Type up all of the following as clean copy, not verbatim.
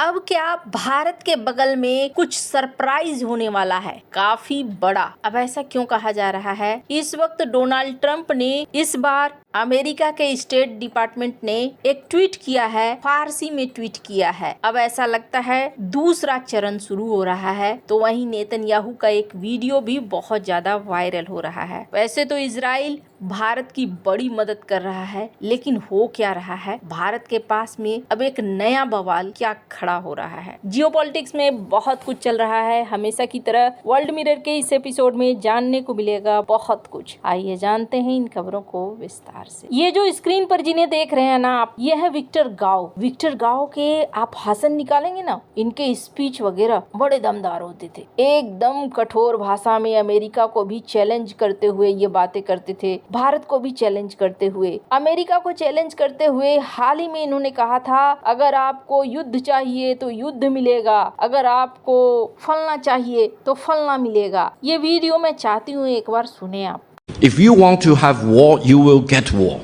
अब क्या भारत के बगल में कुछ सरप्राइज होने वाला है, काफी बड़ा। अब ऐसा क्यों कहा जा रहा है? इस वक्त डोनाल्ड ट्रंप ने इस बार अमेरिका के स्टेट डिपार्टमेंट ने एक ट्वीट किया है, फारसी में ट्वीट किया है। अब ऐसा लगता है दूसरा चरण शुरू हो रहा है। तो वहीं नेतन्याहू का एक वीडियो भी बहुत ज्यादा वायरल हो रहा है। वैसे तो इजराइल भारत की बड़ी मदद कर रहा है, लेकिन हो क्या रहा है? भारत के पास में अब एक नया बवाल क्या खड़ा हो रहा है। जियोपॉलिटिक्स में बहुत कुछ चल रहा है, हमेशा की तरह वर्ल्ड मिरर के इस एपिसोड में जानने को मिलेगा बहुत कुछ। आइए जानते हैं इन खबरों को विस्तार से। ये जो स्क्रीन पर जिन्हें देख रहे हैं ना आप, ये है विक्टर गाओ। विक्टर गाओ के आप भाषण निकालेंगे ना, इनके स्पीच वगैरह बड़े दमदार होते थे, एकदम कठोर भाषा में अमेरिका को भी चैलेंज करते हुए ये बातें करते थे, भारत को भी चैलेंज करते हुए, अमेरिका को चैलेंज करते हुए। हाल ही में इन्होंने कहा था, अगर आपको युद्ध चाहिए तो युद्ध मिलेगा, अगर आपको फलना चाहिए तो फलना मिलेगा। ये वीडियो मैं चाहती हूँ एक बार सुने आप। If you want to have war, you will get war.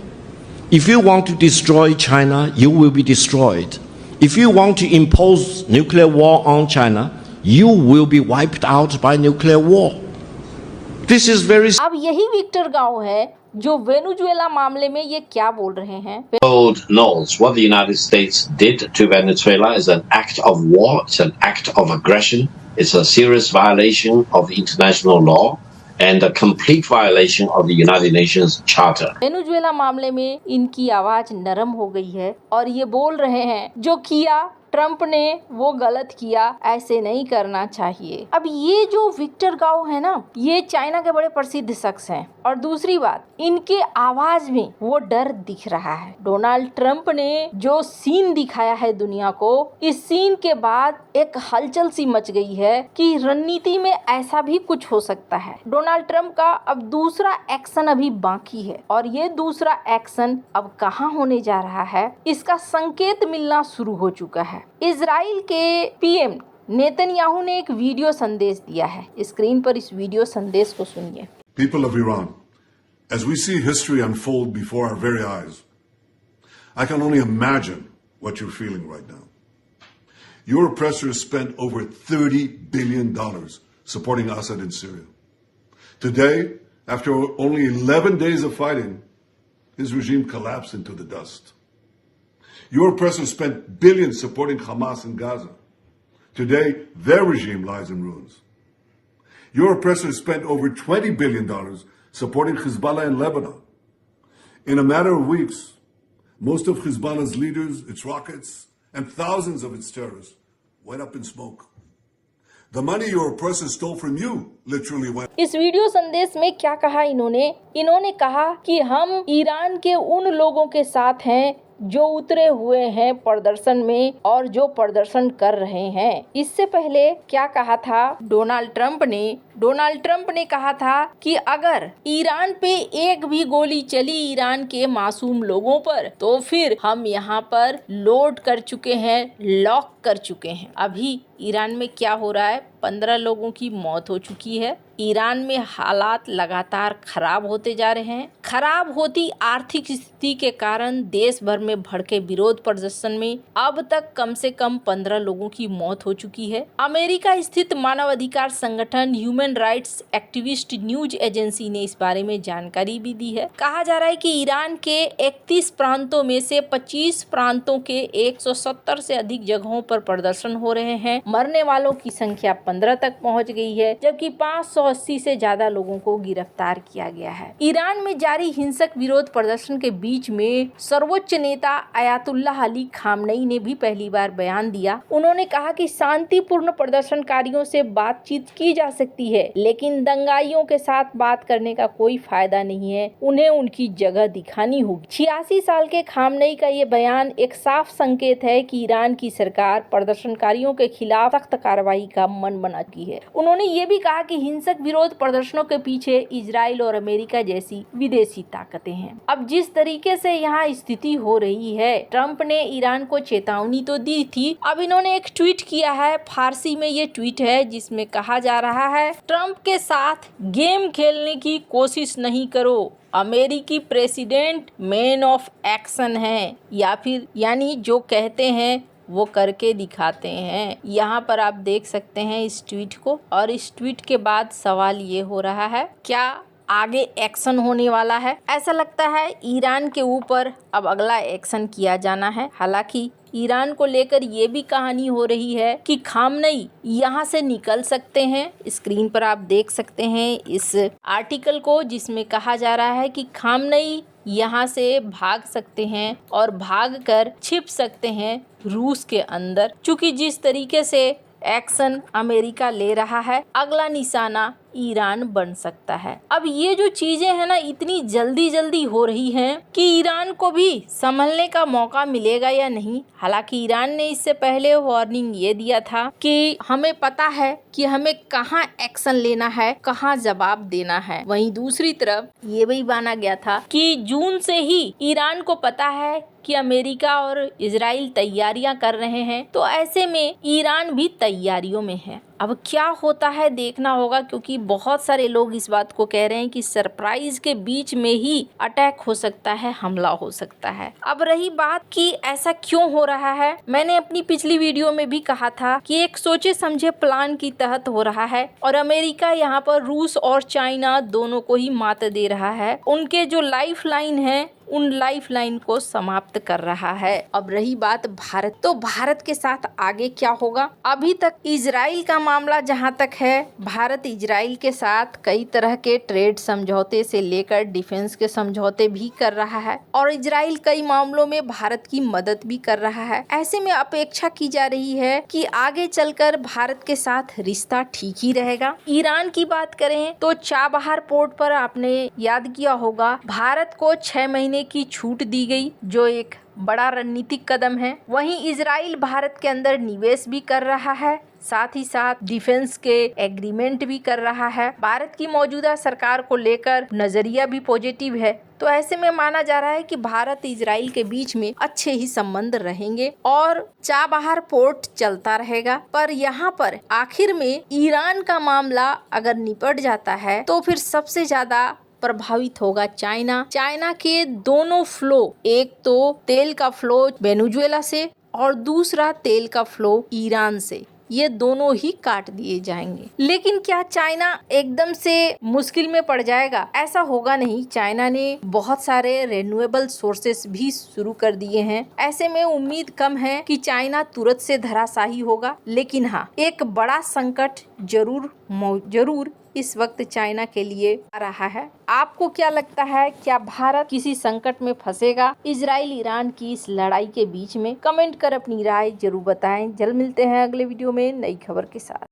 If you want to destroy China, you will be destroyed. If you want to impose nuclear war on China, you will be wiped out by nuclear war. This is very. अब यही Victor गाओ है जो Venezuela मामले में ये क्या बोल रहे हैं। The world knows what the United States did to Venezuela is an act of war. It's an act of aggression. It's a serious violation of international law and a complete violation of the United Nations Charter. Venezuela मामले में इनकी आवाज नरम हो गई है और ये बोल रहे हैं जो किया ट्रंप ने वो गलत किया, ऐसे नहीं करना चाहिए। अब ये जो विक्टर गाओ है ना, ये चाइना के बड़े प्रसिद्ध शख्स हैं और दूसरी बात, इनके आवाज में वो डर दिख रहा है। डोनाल्ड ट्रंप ने जो सीन दिखाया है दुनिया को, इस सीन के बाद एक हलचल सी मच गई है कि रणनीति में ऐसा भी कुछ हो सकता है। डोनाल्ड ट्रंप का अब दूसरा एक्शन अभी बाकी है और ये दूसरा एक्शन अब कहाँ होने जा रहा है, इसका संकेत मिलना शुरू हो चुका है। इजराइल के पीएम नेतन्याहू ने एक वीडियो संदेश दिया है। स्क्रीन पर इस वीडियो संदेश को सुनिए। People of Iran, as we see history unfold before our very eyes, I can only imagine what you're feeling right now. Your oppressors spent over $30 billion supporting Assad in Syria. Today, after only 11 days of fighting, his regime collapsed into the dust. Your oppressors spent billions supporting Hamas in Gaza. Today, their regime lies in ruins. Your oppressors spent over $20 billion supporting Hezbollah in Lebanon. In a matter of weeks, most of Hezbollah's leaders, its rockets, and thousands of its terrorists went up in smoke. The money your oppressors stole from you literally went. इस video संदेश में क्या कहा इन्होंने कहा कि हम Iran के उन लोगों के साथ हैं जो उतरे हुए हैं प्रदर्शन में और जो प्रदर्शन कर रहे हैं। इससे पहले क्या कहा था डोनाल्ड ट्रंप ने कहा था कि अगर ईरान पे एक भी गोली चली ईरान के मासूम लोगों पर, तो फिर हम यहाँ पर लोड कर चुके हैं, लॉक कर चुके हैं। अभी ईरान में क्या हो रहा है, 15 लोगों की मौत हो चुकी है। ईरान में हालात लगातार खराब होते जा रहे हैं। खराब होती आर्थिक स्थिति के कारण देश भर में भड़के विरोध प्रदर्शन में अब तक कम से कम 15 लोगों की मौत हो चुकी है। अमेरिका स्थित मानवाधिकार संगठन human rights activist news agency ने इस बारे में जानकारी भी दी है। कहा जा रहा है कि ईरान के 31 प्रांतों में से 25 प्रांतों के 170 से अधिक जगहों पर प्रदर्शन हो रहे हैं। मरने वालों की संख्या 15 तक पहुंच गई है, जबकि 580 से ज्यादा लोगों को गिरफ्तार किया गया है। ईरान में जारी हिंसक विरोध प्रदर्शन के बीच में सर्वोच्च नेता अयातुल्लाह अली खामनेई ने भी पहली बार बयान दिया। उन्होंने कहा कि शांतिपूर्ण प्रदर्शनकारियों से बातचीत की जा सकती है, लेकिन दंगाइयों के साथ बात करने का कोई फायदा नहीं है, उन्हें उनकी जगह दिखानी होगी। 86 साल के खामनेई का ये बयान एक साफ संकेत है कि ईरान की सरकार प्रदर्शनकारियों के खिलाफ सख्त कार्रवाई का मन बना चुकी है। उन्होंने ये भी कहा कि हिंसक विरोध प्रदर्शनों के पीछे इजराइल और अमेरिका जैसी विदेशी ताकतें हैं। अब जिस तरीके से यहाँ स्थिति हो रही है, ट्रंप ने ईरान को चेतावनी तो दी थी, अब इन्होंने एक ट्वीट किया है, फारसी में ये ट्वीट है जिसमें कहा जा रहा है, ट्रंप के साथ गेम खेलने की कोशिश नहीं करो, अमेरिकी प्रेसिडेंट मैन ऑफ एक्शन है, या फिर यानी जो कहते हैं वो करके दिखाते हैं। यहाँ पर आप देख सकते हैं इस ट्वीट को, और इस ट्वीट के बाद सवाल ये हो रहा है, क्या आगे एक्शन होने वाला है? ऐसा लगता है ईरान के ऊपर अब अगला एक्शन किया जाना है। हालांकि ईरान को लेकर ये भी कहानी हो रही है कि खामनेई यहाँ से निकल सकते हैं। स्क्रीन पर आप देख सकते हैं इस आर्टिकल को, जिसमें कहा जा रहा है कि खामनेई यहाँ से भाग सकते हैं और भागकर छिप सकते हैं रूस के अंदर। चूंकि जिस तरीके से एक्शन अमेरिका ले रहा है, अगला निशाना ईरान बन सकता है। अब ये जो चीजें हैं ना, इतनी जल्दी जल्दी हो रही हैं कि ईरान को भी संभलने का मौका मिलेगा या नहीं। हालांकि ईरान ने इससे पहले वार्निंग ये दिया था कि हमें पता है कि हमें कहाँ एक्शन लेना है, कहाँ जवाब देना है। वहीं दूसरी तरफ ये भी माना गया था कि जून से ही ईरान को पता है कि अमेरिका और इजराइल तैयारियां कर रहे हैं, तो ऐसे में ईरान भी तैयारियों में है। अब क्या होता है देखना होगा, क्योंकि बहुत सारे लोग इस बात को कह रहे हैं कि सरप्राइज के बीच में ही अटैक हो सकता है, हमला हो सकता है। अब रही बात कि ऐसा क्यों हो रहा है, मैंने अपनी पिछली वीडियो में भी कहा था कि एक सोचे समझे प्लान की तहत हो रहा है और अमेरिका यहाँ पर रूस और चाइना दोनों को ही मात दे रहा है। उनके जो लाइफ लाइन है, उन लाइफ लाइन को समाप्त कर रहा है। अब रही बात भारत, तो भारत के साथ आगे क्या होगा? अभी तक इजराइल का मामला जहां तक है, भारत इजराइल के साथ कई तरह के ट्रेड समझौते से लेकर डिफेंस के समझौते भी कर रहा है और इजराइल कई मामलों में भारत की मदद भी कर रहा है। ऐसे में अपेक्षा की जा रही है कि आगे चलकर भारत के साथ रिश्ता ठीक ही रहेगा। ईरान की बात करें तो चाबहार पोर्ट पर आपने याद किया होगा, भारत को 6 महीने की छूट दी गई, जो एक बड़ा रणनीतिक कदम है। वहीं इजराइल भारत के अंदर निवेश भी कर रहा है, साथ ही साथ डिफेंस के एग्रीमेंट भी कर रहा है। भारत की मौजूदा सरकार को लेकर नजरिया भी पॉजिटिव है। तो ऐसे में माना जा रहा है कि भारत इजराइल के बीच में अच्छे ही संबंध रहेंगे और चाबहार पोर्ट चलता रहेगा। पर यहाँ पर आखिर में ईरान का मामला अगर निपट जाता है तो फिर सबसे ज्यादा प्रभावित होगा चाइना के दोनों फ्लो, एक तो तेल का फ्लो वेनेजुएला से और दूसरा तेल का फ्लो ईरान से, ये दोनों ही काट दिए जाएंगे। लेकिन क्या चाइना एकदम से मुश्किल में पड़ जाएगा? ऐसा होगा नहीं। चाइना ने बहुत सारे रिन्यूएबल सोर्सेस भी शुरू कर दिए हैं। ऐसे में उम्मीद कम है कि चाइना तुरंत से धराशायी होगा। लेकिन हाँ, एक बड़ा संकट जरूर इस वक्त चाइना के लिए आ रहा है। आपको क्या लगता है, क्या भारत किसी संकट में फंसेगा इजराइल ईरान की इस लड़ाई के बीच में? कमेंट कर अपनी राय जरूर बताएं। जल्द मिलते हैं अगले वीडियो में नई खबर के साथ।